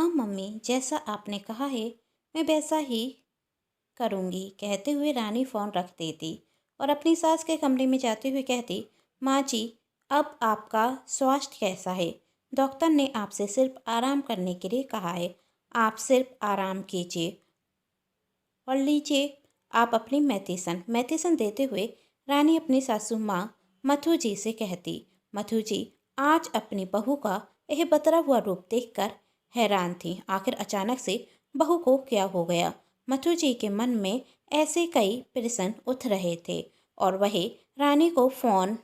हाँ मम्मी, जैसा आपने कहा है मैं वैसा ही करूँगी, कहते हुए रानी फ़ोन रख देती और अपनी सास के कमरे में जाते हुए कहती, माँ जी, अब आपका स्वास्थ्य कैसा है? डॉक्टर ने आपसे सिर्फ आराम करने के लिए कहा है। आप सिर्फ आराम कीजिए और लीजिए आप अपनी मेडिसिन। मेडिसिन देते हुए रानी अपनी सासू माँ मथु जी से कहती, मथु जी आज अपनी बहू का यह बदला हुआ रूप देखकर हैरान थी। आखिर अचानक से बहू को क्या हो गया? मथु जी के मन में ऐसे कई प्रश्न उठ रहे थे और वह रानी को फ़ोन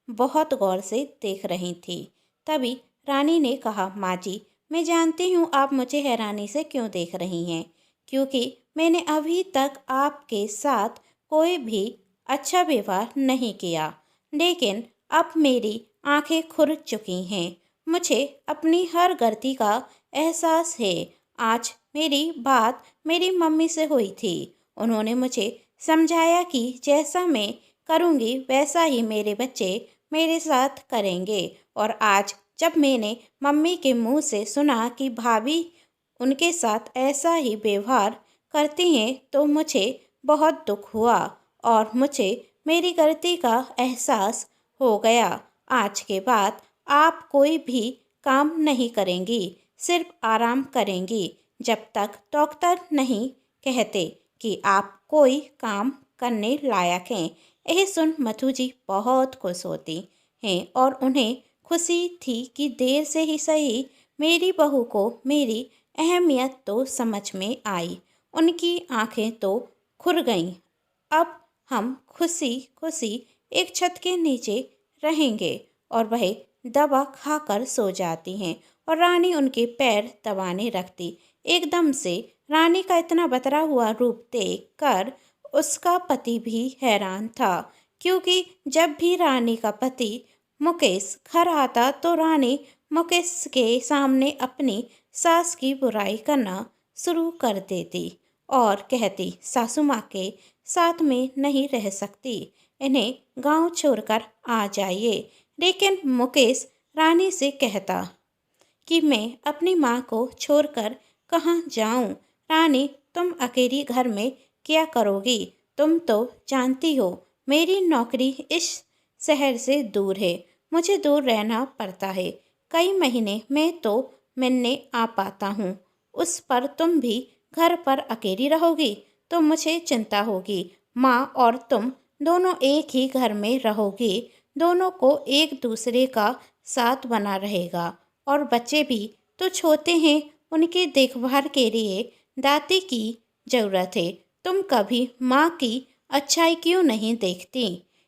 बहुत गौर से देख रही थी। तभी रानी ने कहा, माँ जी, मैं जानती हूँ आप मुझे हैरानी से क्यों देख रही हैं, क्योंकि मैंने अभी तक आपके साथ कोई भी अच्छा व्यवहार नहीं किया। लेकिन अब मेरी आंखें खुल चुकी हैं। मुझे अपनी हर गलती का एहसास है। आज मेरी बात मेरी मम्मी से हुई थी। उन्होंने मुझे समझाया कि जैसा मैं करूँगी वैसा ही मेरे बच्चे मेरे साथ करेंगे। और आज जब मैंने मम्मी के मुंह से सुना कि भाभी उनके साथ ऐसा ही व्यवहार करती हैं तो मुझे बहुत दुख हुआ और मुझे मेरी गलती का एहसास हो गया। आज के बाद आप कोई भी काम नहीं करेंगी, सिर्फ आराम करेंगी जब तक डॉक्टर नहीं कहते कि आप कोई काम करने लायक हैं। यह सुन मधु जी बहुत खुश होती हैं और उन्हें खुशी थी कि देर से ही सही मेरी बहू को मेरी अहमियत तो समझ में आई। उनकी आंखें तो खुल गईं। अब हम खुशी खुशी एक छत के नीचे रहेंगे। और वह दवा खाकर सो जाती हैं और रानी उनके पैर दबाने रखती। एकदम से रानी का इतना बदला हुआ रूप देखकर उसका पति भी हैरान था, क्योंकि जब भी रानी का पति मुकेश घर आता तो रानी मुकेश के सामने अपनी सास की बुराई करना शुरू कर देती और कहती, सासू माँ के साथ में नहीं रह सकती, इन्हें गांव छोड़कर आ जाइए। लेकिन मुकेश रानी से कहता कि मैं अपनी माँ को छोड़कर कहाँ जाऊँ? रानी, तुम अकेली घर में क्या करोगी? तुम तो जानती हो मेरी नौकरी इस शहर से दूर है, मुझे दूर रहना पड़ता है। कई महीने में तो मिलने आ पाता हूँ, उस पर तुम भी घर पर अकेली रहोगी तो मुझे चिंता होगी। माँ और तुम दोनों एक ही घर में रहोगी, दोनों को एक दूसरे का साथ बना रहेगा। और बच्चे भी तो छोटे हैं, उनकी देखभाल के लिए दादी की ज़रूरत है। तुम कभी माँ की अच्छाई क्यों नहीं देखती?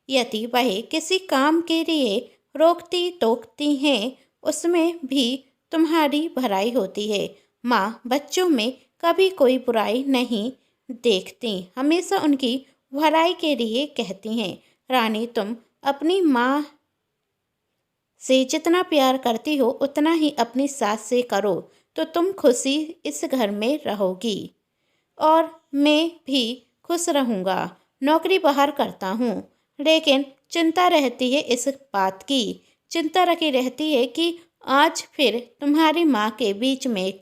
यदि वह किसी काम के लिए रोकती टोकती हैं, उसमें भी तुम्हारी भलाई होती है। माँ बच्चों में कभी कोई बुराई नहीं देखती, हमेशा उनकी भलाई के लिए कहती हैं। रानी, तुम अपनी माँ से जितना प्यार करती हो उतना ही अपनी सास से करो तो तुम खुशी इस घर में रहोगी और मैं भी खुश रहूँगा। नौकरी बाहर करता हूँ, लेकिन चिंता रहती है इस बात की, चिंता रखी रहती है कि आज फिर तुम्हारी माँ के बीच में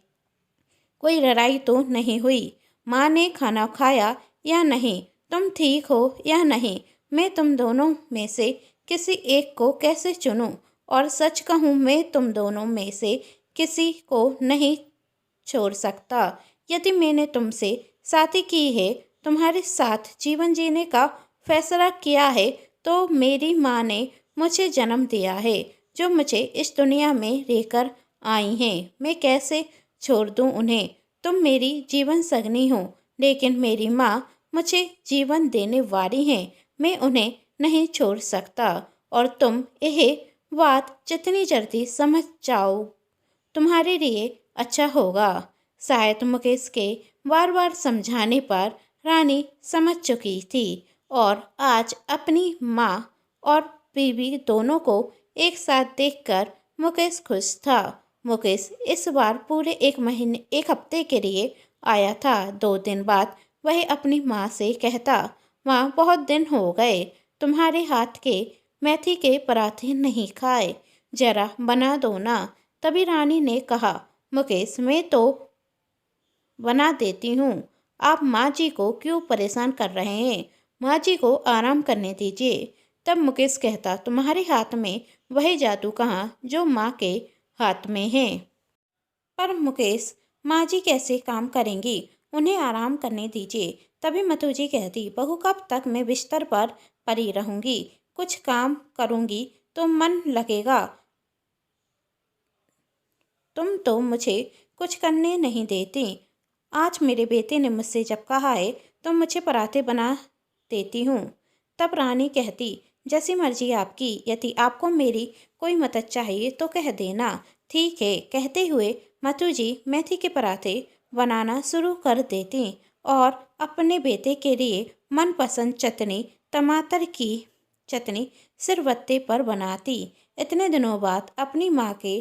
कोई लड़ाई तो नहीं हुई? माँ ने खाना खाया या नहीं? तुम ठीक हो या नहीं? मैं तुम दोनों में से किसी एक को कैसे चुनूं? और सच कहूँ, मैं तुम दोनों में से किसी को नहीं छोड़ सकता। यदि मैंने तुमसे शादी की है, तुम्हारे साथ जीवन जीने का फैसला किया है, तो मेरी माँ ने मुझे जन्म दिया है, जो मुझे इस दुनिया में लेकर आई हैं। मैं कैसे छोड़ दूँ उन्हें? तुम मेरी जीवन संगनी हो, लेकिन मेरी माँ मुझे जीवन देने वाली हैं, मैं उन्हें नहीं छोड़ सकता। और तुम यह बात जितनी जल्दी समझ जाओ तुम्हारे लिए अच्छा होगा। शायद मुकेश के बार बार समझाने पर रानी समझ चुकी थी और आज अपनी माँ और बीवी दोनों को एक साथ देखकर मुकेश खुश था। मुकेश इस बार पूरे एक हफ्ते के लिए आया था। 2 दिन बाद वह अपनी माँ से कहता, माँ बहुत दिन हो गए तुम्हारे हाथ के मेथी के पराठे नहीं खाए, जरा बना दो ना। तभी रानी ने कहा, मुकेश, मैं तो बना देती हूँ, आप माँ जी को क्यों परेशान कर रहे हैं? माँ जी को आराम करने दीजिए। तब मुकेश कहता, तुम्हारे हाथ में वही जादू कहाँ जो माँ के हाथ में है। पर मुकेश, माँ जी कैसे काम करेंगी? उन्हें आराम करने दीजिए। तभी मधु जी कहती, बहू कब तक मैं बिस्तर पर पड़ी रहूंगी? कुछ काम करूंगी तो मन लगेगा। तुम तो मुझे कुछ करने नहीं देती। आज मेरे बेटे ने मुझसे जब कहा है तो मुझे पराठे बना देती हूँ। तब रानी कहती, जैसी मर्जी आपकी, यदि आपको मेरी कोई मदद चाहिए तो कह देना। ठीक है, कहते हुए मथु जी मेथी के पराठे बनाना शुरू कर देती और अपने बेटे के लिए मनपसंद चटनी, टमाटर की चटनी सिरबत्ते पर बनाती। इतने दिनों बाद अपनी माँ के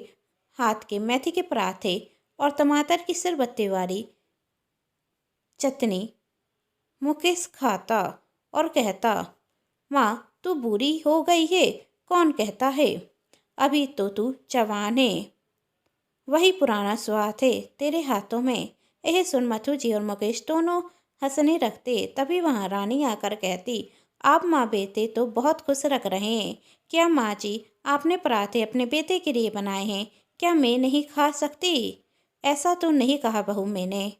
हाथ के मेथी के पराठे और टमाटर की सिरबत्ते वाली चटनी मुकेश खाता और कहता, माँ तू बूढ़ी हो गई है? कौन कहता है? अभी तो तू जवान है। वही पुराना स्वाद है तेरे हाथों में। यह सुन मथु जी और मुकेश दोनों हंसने लगते। तभी वहाँ रानी आकर कहती, आप माँ बेटे तो बहुत खुश रख रहे हैं। क्या माँ जी, आपने पराठे अपने बेटे के लिए बनाए हैं? क्या मैं नहीं खा सकती? ऐसा तो नहीं कहा बहू मैंने।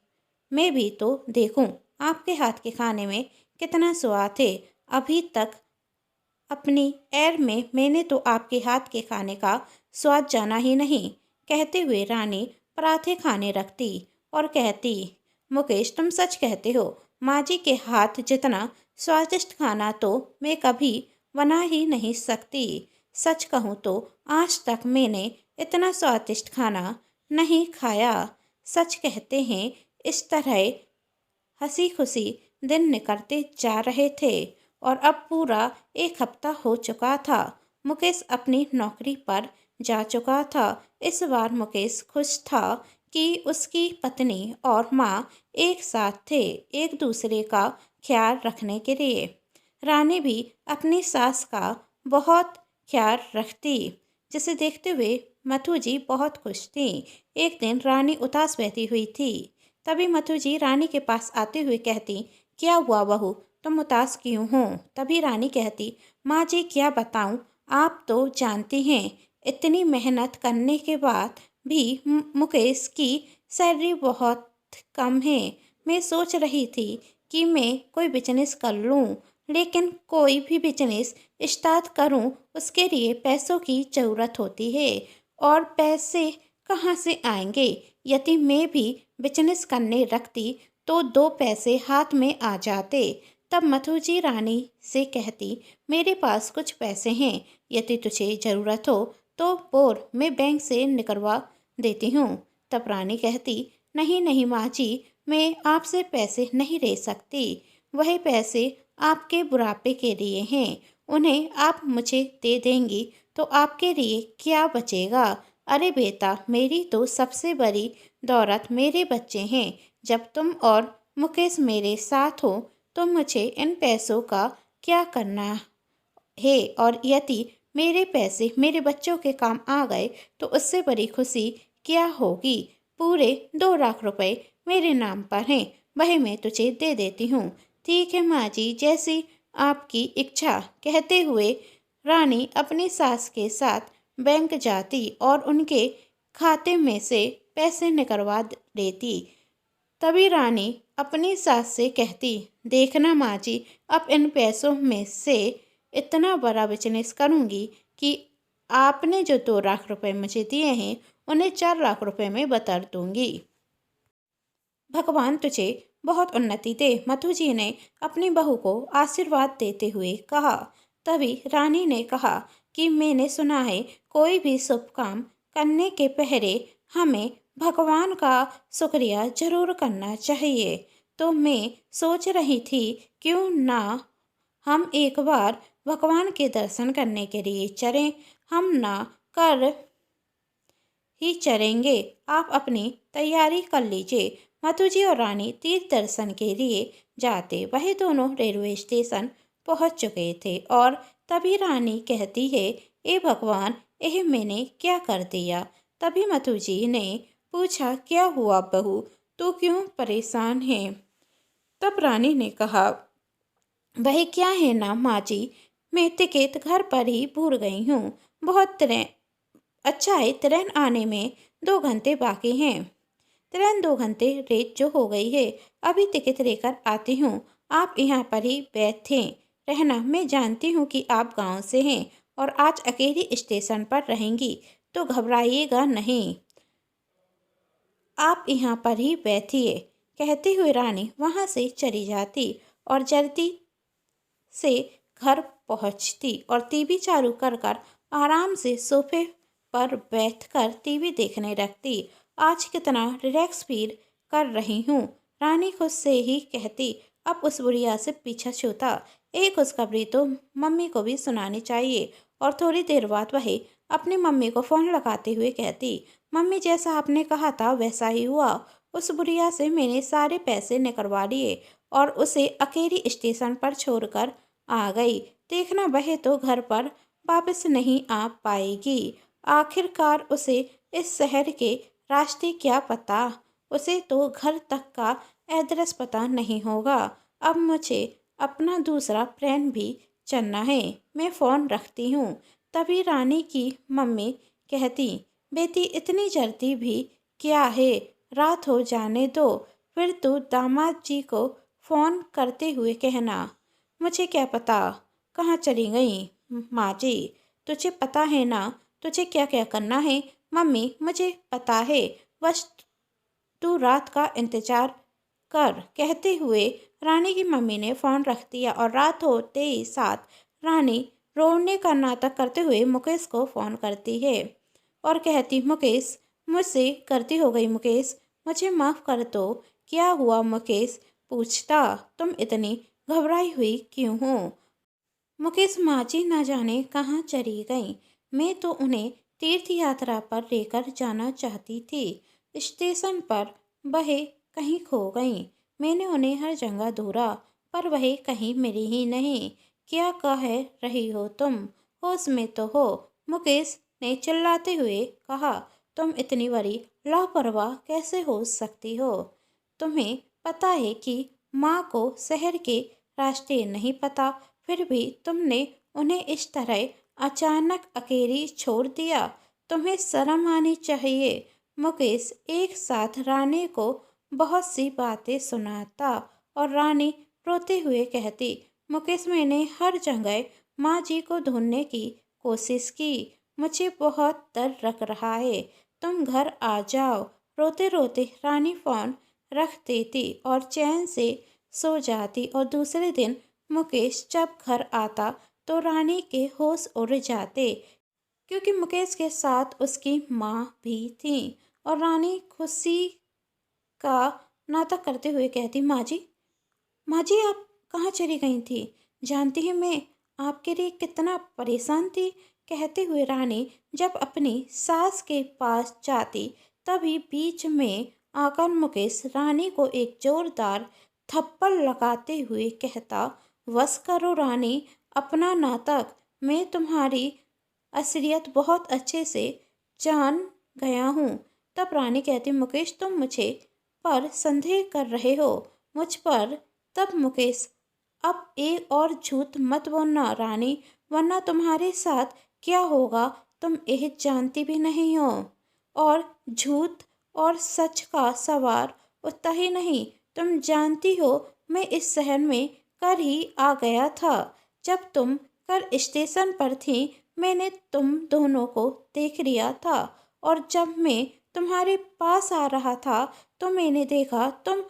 मैं भी तो देखूं आपके हाथ के खाने में कितना स्वाद है। अभी तक अपनी एर में मैंने तो आपके हाथ के खाने का स्वाद जाना ही नहीं। कहते हुए रानी पराठे खाने रखती और कहती, मुकेश तुम सच कहते हो। माँ जी के हाथ जितना स्वादिष्ट खाना तो मैं कभी बना ही नहीं सकती। सच कहूँ तो आज तक मैंने इतना स्वादिष्ट खाना नहीं खाया। सच कहते हैं, इस तरह हंसी खुशी दिन निकलते जा रहे थे और अब पूरा एक हफ्ता हो चुका था। मुकेश अपनी नौकरी पर जा चुका था। इस बार मुकेश खुश था कि उसकी पत्नी और माँ एक साथ थे, एक दूसरे का ख्याल रखने के लिए। रानी भी अपनी सास का बहुत ख्याल रखती, जिसे देखते हुए मथु जी बहुत खुश थी। एक दिन रानी उदास बैठी हुई थी। तभी मथु जी रानी के पास आते हुए कहती, क्या हुआ बहू, तुम उदास क्यों हो? तभी रानी कहती, माँ जी क्या बताऊँ, आप तो जानती हैं इतनी मेहनत करने के बाद भी मुकेश की सैलरी बहुत कम है। मैं सोच रही थी कि मैं कोई बिजनेस कर लूँ, लेकिन कोई भी बिजनेस स्टार्ट करूँ उसके लिए पैसों की ज़रूरत होती है और पैसे कहाँ से आएंगे? यदि मैं भी बिजनेस करने रखती तो दो पैसे हाथ में आ जाते। तब मथु जी रानी से कहती, मेरे पास कुछ पैसे हैं, यदि तुझे ज़रूरत हो तो बोल, मैं बैंक से निकलवा देती हूँ। तब रानी कहती, नहीं नहीं माँ जी, मैं आपसे पैसे नहीं ले सकती। वही पैसे आपके बुढ़ापे के लिए हैं, उन्हें आप मुझे दे देंगी तो आपके लिए क्या बचेगा? अरे बेटा, मेरी तो सबसे बड़ी दौलत मेरे बच्चे हैं। जब तुम और मुकेश मेरे साथ हो तो मुझे इन पैसों का क्या करना है? और यदि मेरे पैसे मेरे बच्चों के काम आ गए तो उससे बड़ी खुशी क्या होगी? पूरे 2 लाख रुपए मेरे नाम पर हैं, वही मैं तुझे दे देती हूँ। ठीक है माँ जी, जैसी आपकी इच्छा। कहते हुए रानी अपनी सास के साथ बैंक जाती और उनके खाते में से पैसे निकलवा लेती। तभी रानी अपनी सास से कहती, देखना माँ जी, अब इन पैसों में से इतना बड़ा बिजनेस करूँगी कि आपने जो 2 लाख रुपए मुझे दिए हैं उन्हें 4 लाख रुपए में बदल दूँगी। भगवान तुझे बहुत उन्नति दे, मधु जी ने अपनी बहू को आशीर्वाद देते हुए कहा। तभी रानी ने कहा कि मैंने सुना है कोई भी शुभ काम करने के पहले हमें भगवान का शुक्रिया जरूर करना चाहिए। तो मैं सोच रही थी क्यों ना हम एक बार भगवान के दर्शन करने के लिए चलें। हम ना कर ही चलेंगे, आप अपनी तैयारी कर लीजिए। मधु जी और रानी तीर्थ दर्शन के लिए जाते वही दोनों रेलवे स्टेशन पहुंच चुके थे और तभी रानी कहती है, ए भगवान, यह मैंने क्या कर दिया? तभी मधु जी ने पूछा, क्या हुआ बहू, तू क्यों परेशान है? तब रानी ने कहा, वह क्या है ना माँ जी, मैं टिकट घर पर ही भूल गई हूँ। बहुत ट्रेन अच्छा है, ट्रेन आने में 2 घंटे बाकी हैं। ट्रेन 2 घंटे लेट जो हो गई है, अभी टिकट लेकर आती हूँ। आप यहाँ पर ही बैठे रहना, मैं जानती हूँ कि आप गांव से हैं और आज अकेली स्टेशन पर रहेंगी, तो घबराइएगा नहीं। आप यहाँ पर ही बैठिए। कहते हुए रानी वहाँ से चली जाती और जल्दी से घर पहुँचती और टीवी चालू कर कर आराम से सोफे पर बैठकर टीवी देखने लगती। आज कितना रिलैक्स फील कर रही हूँ, रानी खुद से ही कहती। अब उस बुढ़िया से पीछा छूटा। एक खुशखबरी तो मम्मी को भी सुनानी चाहिए। और थोड़ी देर बाद वह अपनी मम्मी को फ़ोन लगाते हुए कहती, मम्मी जैसा आपने कहा था वैसा ही हुआ। उस बुढ़िया से मैंने सारे पैसे निकलवा लिए और उसे अकेली स्टेशन पर छोड़कर आ गई। देखना वह तो घर पर वापस नहीं आ पाएगी। आखिरकार उसे इस शहर के रास्ते क्या पता, उसे तो घर तक का एड्रेस पता नहीं होगा। अब मुझे अपना दूसरा प्लान भी चलना है, मैं फ़ोन रखती हूँ। तभी रानी की मम्मी कहती, बेटी इतनी जल्दी भी क्या है, रात हो जाने दो, फिर तू दामाद जी को फ़ोन करते हुए कहना। मुझे क्या पता कहाँ चली गई माँ जी, तुझे पता है ना तुझे क्या क्या करना है? मम्मी मुझे पता है, बस तू रात का इंतजार कर। कहते हुए रानी की मम्मी ने फ़ोन रख दिया और रात होते ही साथ रानी रोने का नाटक करते हुए मुकेश को फ़ोन करती है और कहती, मुकेश मुझसे गलती हो गई मुकेश, मुझे माफ़ कर दो। क्या हुआ मुकेश पूछता, तुम इतनी घबराई हुई क्यों हो? मुकेश माँ जी न जाने कहाँ चली गईं। मैं तो उन्हें तीर्थ यात्रा पर लेकर जाना चाहती थी। स्टेशन पर वह कहीं खो गईं। मैंने उन्हें हर जगह ढूंढा पर वह कहीं मिली ही नहीं। क्या कह रही हो तुम? होश में तो हो? मुकेश ने चिल्लाते हुए कहा, तुम इतनी बड़ी लापरवाह कैसे हो सकती हो? तुम्हें पता है कि माँ को शहर के रास्ते नहीं पता, फिर भी तुमने उन्हें इस तरह अचानक अकेली छोड़ दिया। तुम्हें शर्म आनी चाहिए। मुकेश एक साथ रानी को बहुत सी बातें सुनाता और रानी रोते हुए कहती, मुकेश मैंने हर जगह माँ जी को ढूंढने की कोशिश की, मुझे बहुत डर लग रहा है, तुम घर आ जाओ। रोते रोते रानी फ़ोन रख देती और चैन से सो जाती और दूसरे दिन मुकेश जब घर आता तो रानी के होश उड़ जाते, क्योंकि मुकेश के साथ उसकी माँ भी थी। और रानी खुशी का नाटक करते हुए कहती, माँ जी आप कहाँ चली गई थी? जानती हैं मैं आपके लिए कितना परेशान थी। कहते हुए रानी जब अपनी सास के पास जाती तभी बीच में आकर मुकेश रानी को एक जोरदार थप्पड़ लगाते हुए कहता, बस करो रानी अपना नाटक, मैं तुम्हारी असलियत बहुत अच्छे से जान गया हूँ। तब रानी कहती, मुकेश तुम मुझे पर संदेह कर रहे हो, मुझ पर? तब मुकेश, अब एक और झूठ मत बोलना रानी, वरना तुम्हारे साथ क्या होगा तुम यह जानती भी नहीं हो। और झूठ और सच का सवाल उतना ही नहीं, तुम जानती हो मैं इस शहर में कल ही आ गया था। जब तुम कल स्टेशन पर थी मैंने तुम दोनों को देख लिया था और जब मैं तुम्हारे पास आ रहा था तो मैंने देखा तुम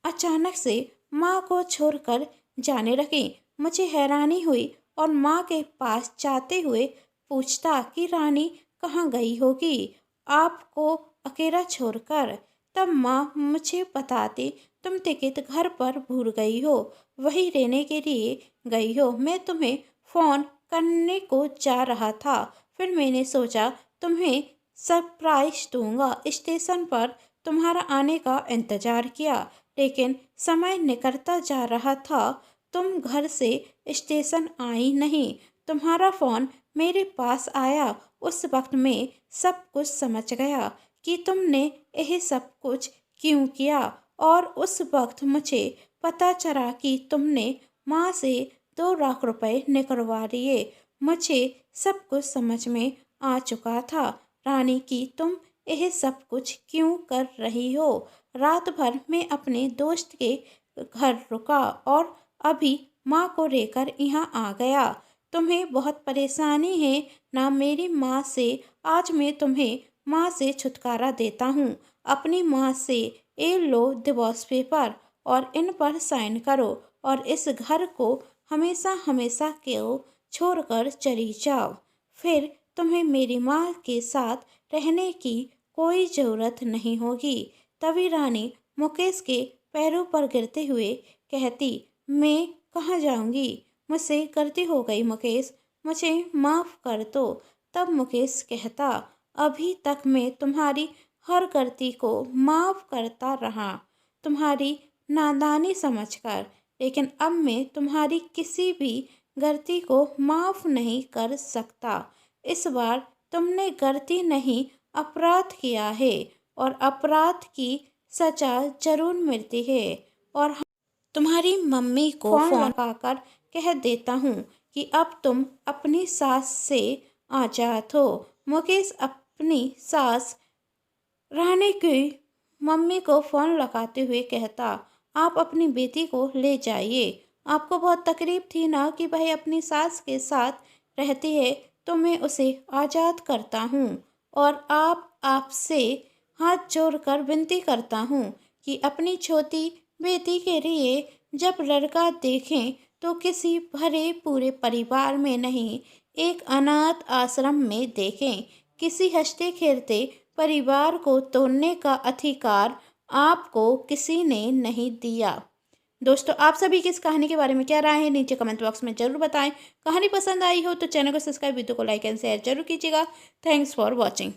अचानक से माँ को छोड़कर जाने लगी। मुझे हैरानी हुई और माँ के पास जाते हुए पूछता कि रानी कहाँ गई होगी आपको अकेला छोड़कर। तब माँ मुझे बताती, तुम टिकट घर पर भूल गई हो, वही लेने के लिए गई हो। मैं तुम्हें फ़ोन करने को जा रहा था, फिर मैंने सोचा तुम्हें सरप्राइज दूंगा। स्टेशन पर तुम्हारा आने का इंतज़ार किया, लेकिन समय निकलता जा रहा था, तुम घर से स्टेशन आई नहीं। तुम्हारा फ़ोन मेरे पास आया, उस वक्त मैं सब कुछ समझ गया कि तुमने यह सब कुछ क्यों किया। और उस वक्त मुझे पता चला कि तुमने माँ से 2 लाख रुपए निकलवा लिए। मुझे सब कुछ समझ में आ चुका था रानी कि तुम यह सब कुछ क्यों कर रही हो। रात भर मैं अपने दोस्त के घर रुका और अभी माँ को लेकर यहाँ आ गया। तुम्हें बहुत परेशानी है ना मेरी माँ से। आज मैं तुम्हें माँ से छुटकारा देता हूँ। अपनी माँ से ये लो डिवोर्स पेपर और इन पर साइन करो और इस घर को हमेशा हमेशा के छोड़कर चली जाओ। फिर तुम्हें मेरी माँ के साथ रहने की कोई ज़रूरत नहीं होगी। तभी रानी मुकेश के पैरों पर गिरते हुए कहती, मैं कहाँ जाऊँगी, मुझसे गलती हो गई मुकेश, मुझे माफ़ कर दो। तब मुकेश कहता, अभी तक मैं तुम्हारी हर गलती को माफ़ करता रहा, तुम्हारी नादानी समझकर, लेकिन अब मैं तुम्हारी किसी भी गलती को माफ़ नहीं कर सकता। इस बार तुमने गलती नहीं अपराध किया है और अपराध की सजा जरूर मिलती है। और तुम्हारी मम्मी को फोन लगाकर कह देता हूँ कि अब तुम अपनी सास से आज़ाद हो। मुकेश अपनी सास रानी की मम्मी को फ़ोन लगाते हुए कहता, आप अपनी बेटी को ले जाइए। आपको बहुत तकलीफ थी ना कि वह अपनी सास के साथ रहती है, तो मैं उसे आज़ाद करता हूँ। और आपसे हाथ जोड़कर विनती करता हूँ कि अपनी छोटी बेटी के लिए जब लड़का देखें तो किसी भरे पूरे परिवार में नहीं, एक अनाथ आश्रम में देखें। किसी हंसते खेलते परिवार को तोड़ने का अधिकार आपको किसी ने नहीं दिया। दोस्तों, आप सभी की इस कहानी के बारे में क्या राय है नीचे कमेंट बॉक्स में जरूर बताएं। कहानी पसंद आई हो तो चैनल को सब्सक्राइब, वीडियो को लाइक एंड शेयर जरूर कीजिएगा। Thanks for watching.